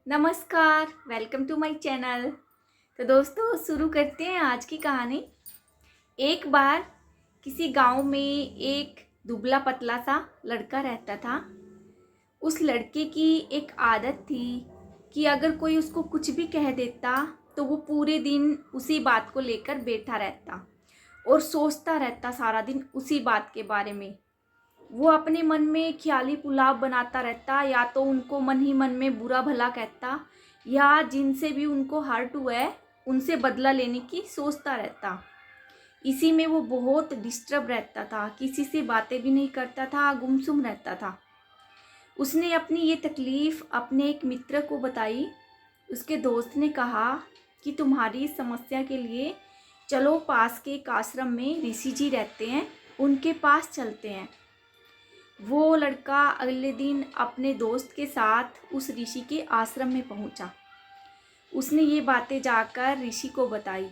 नमस्कार, welcome to my channel. तो दोस्तों शुरू करते हैं आज की कहानी। एक बार किसी गांव में एक दुबला पतला सा लड़का रहता था। उस लड़के की एक आदत थी कि अगर कोई उसको कुछ भी कह देता तो वो पूरे दिन उसी बात को लेकर बैठा रहता और सोचता रहता सारा दिन उसी बात के बारे में। वो अपने मन में ख्याली पुलाव बनाता रहता, या तो उनको मन ही मन में बुरा भला कहता, या जिनसे भी उनको हर्ट हुआ है उनसे बदला लेने की सोचता रहता। इसी में वो बहुत डिस्टर्ब रहता था, किसी से बातें भी नहीं करता था, गुमसुम रहता था। उसने अपनी ये तकलीफ़ अपने एक मित्र को बताई। उसके दोस्त ने कहा कि तुम्हारी इस समस्या के लिए चलो पास के एक आश्रम में ऋषि जी रहते हैं, उनके पास चलते हैं। वो लड़का अगले दिन अपने दोस्त के साथ उस ऋषि के आश्रम में पहुंचा। उसने ये बातें जाकर ऋषि को बताई।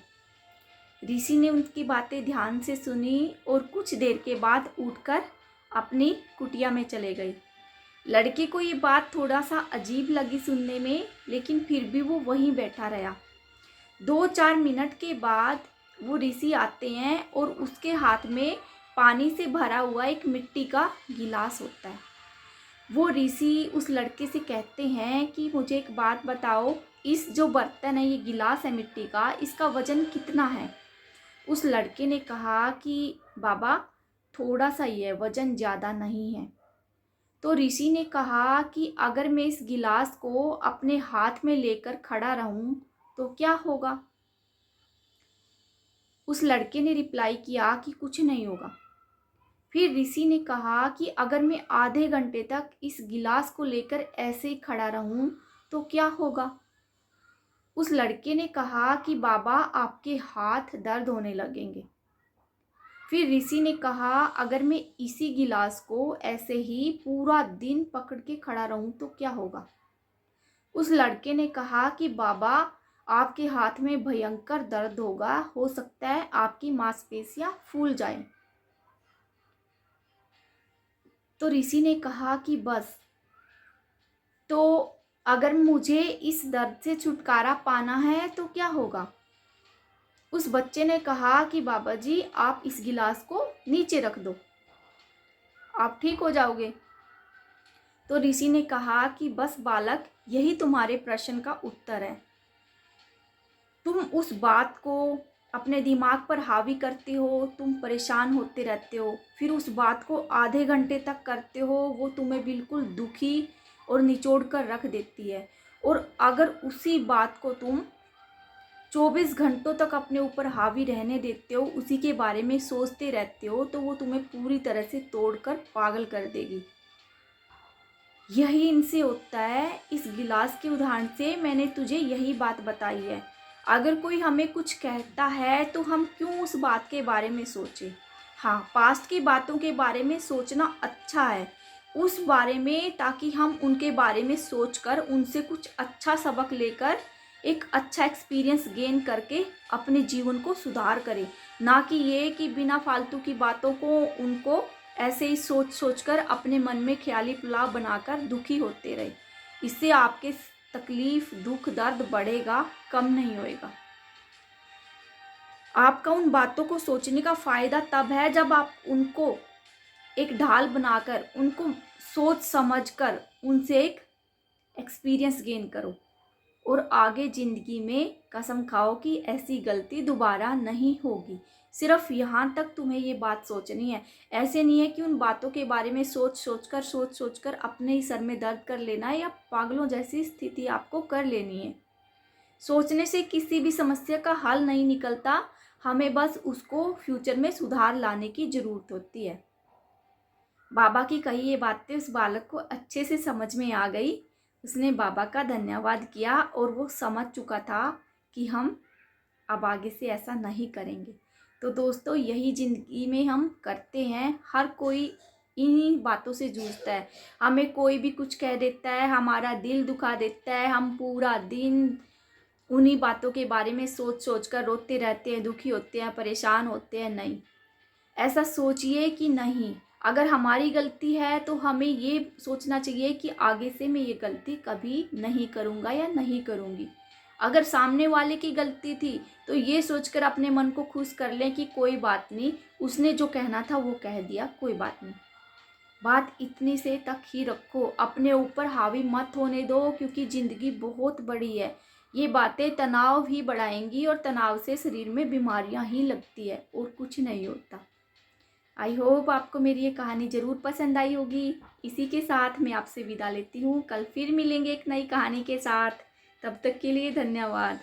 ऋषि ने उनकी बातें ध्यान से सुनी और कुछ देर के बाद उठकर अपनी कुटिया में चले गए। लड़के को ये बात थोड़ा सा अजीब लगी सुनने में, लेकिन फिर भी वो वहीं बैठा रहा। 2-4 मिनट के बाद वो ऋषि आते हैं और उसके हाथ में पानी से भरा हुआ एक मिट्टी का गिलास होता है। वो ऋषि उस लड़के से कहते हैं कि मुझे एक बात बताओ, इस जो बर्तन है, ये गिलास है मिट्टी का, इसका वजन कितना है? उस लड़के ने कहा कि बाबा थोड़ा सा ही है, वजन ज़्यादा नहीं है। तो ऋषि ने कहा कि अगर मैं इस गिलास को अपने हाथ में लेकर खड़ा रहूं तो क्या होगा? उस लड़के ने रिप्लाई किया कि कुछ नहीं होगा। फिर ऋषि ने कहा कि अगर मैं आधे घंटे तक इस गिलास को लेकर ऐसे ही खड़ा रहूं तो क्या होगा? उस लड़के ने कहा कि बाबा आपके हाथ दर्द होने लगेंगे। फिर ऋषि ने कहा अगर मैं इसी गिलास को ऐसे ही पूरा दिन पकड़ के खड़ा रहूं तो क्या होगा? उस लड़के ने कहा कि बाबा आपके हाथ में भयंकर दर्द होगा, हो सकता है आपकी मांसपेशियां फूल जाएं। तो ऋषि ने कहा कि बस, तो अगर मुझे इस दर्द से छुटकारा पाना है तो क्या होगा? उस बच्चे ने कहा कि बाबा जी आप इस गिलास को नीचे रख दो, आप ठीक हो जाओगे। तो ऋषि ने कहा कि बस बालक, यही तुम्हारे प्रश्न का उत्तर है। तुम उस बात को अपने दिमाग पर हावी करते हो, तुम परेशान होते रहते हो, फिर उस बात को आधे घंटे तक करते हो, वो तुम्हें बिल्कुल दुखी और निचोड़ कर रख देती है। और अगर उसी बात को तुम 24 घंटों तक अपने ऊपर हावी रहने देते हो, उसी के बारे में सोचते रहते हो, तो वो तुम्हें पूरी तरह से तोड़कर पागल कर देगी। यही इनसे होता है। इस गिलास के उदाहरण से मैंने तुझे यही बात बताई है। अगर कोई हमें कुछ कहता है तो हम क्यों उस बात के बारे में सोचें? हाँ, पास्ट की बातों के बारे में सोचना अच्छा है उस बारे में, ताकि हम उनके बारे में सोचकर उनसे कुछ अच्छा सबक लेकर एक अच्छा एक्सपीरियंस गेन करके अपने जीवन को सुधार करें। ना कि ये कि बिना फालतू की बातों को उनको ऐसे ही सोच सोचकर अपने मन में ख्याली पुलाव बनाकर दुखी होते रहे। इससे आपके तकलीफ, दुख, दर्द बढ़ेगा, कम नहीं होएगा। आपका उन बातों को सोचने का फ़ायदा तब है जब आप उनको एक ढाल बनाकर, उनको सोच समझकर उनसे एक एक्सपीरियंस गेन करो और आगे ज़िंदगी में कसम खाओ कि ऐसी गलती दोबारा नहीं होगी। सिर्फ यहाँ तक तुम्हें ये बात सोचनी है। ऐसे नहीं है कि उन बातों के बारे में सोच सोचकर अपने ही सर में दर्द कर लेना है, या पागलों जैसी स्थिति आपको कर लेनी है। सोचने से किसी भी समस्या का हल नहीं निकलता, हमें बस उसको फ्यूचर में सुधार लाने की ज़रूरत होती है। बाबा की कही ये बातें उस बालक को अच्छे से समझ में आ गई। उसने बाबा का धन्यवाद किया और वो समझ चुका था कि हम अब आगे से ऐसा नहीं करेंगे। तो दोस्तों, यही ज़िंदगी में हम करते हैं। हर कोई इन्हीं बातों से जूझता है। हमें कोई भी कुछ कह देता है, हमारा दिल दुखा देता है, हम पूरा दिन उन्हीं बातों के बारे में सोच सोच कर रोते रहते हैं, दुखी होते हैं, परेशान होते हैं। नहीं, ऐसा सोचिए कि नहीं, अगर हमारी गलती है तो हमें ये सोचना चाहिए कि आगे से मैं ये गलती कभी नहीं करूँगा या नहीं करूँगी। अगर सामने वाले की गलती थी तो ये सोचकर अपने मन को खुश कर लें कि कोई बात नहीं, उसने जो कहना था वो कह दिया, कोई बात नहीं। बात इतनी से तक ही रखो, अपने ऊपर हावी मत होने दो, क्योंकि ज़िंदगी बहुत बड़ी है। ये बातें तनाव ही बढ़ाएंगी और तनाव से शरीर में बीमारियां ही लगती है और कुछ नहीं होता। आई होप आपको मेरी ये कहानी ज़रूर पसंद आई होगी। इसी के साथ मैं आपसे विदा लेती हूँ। कल फिर मिलेंगे एक नई कहानी के साथ। तब तक के लिए धन्यवाद।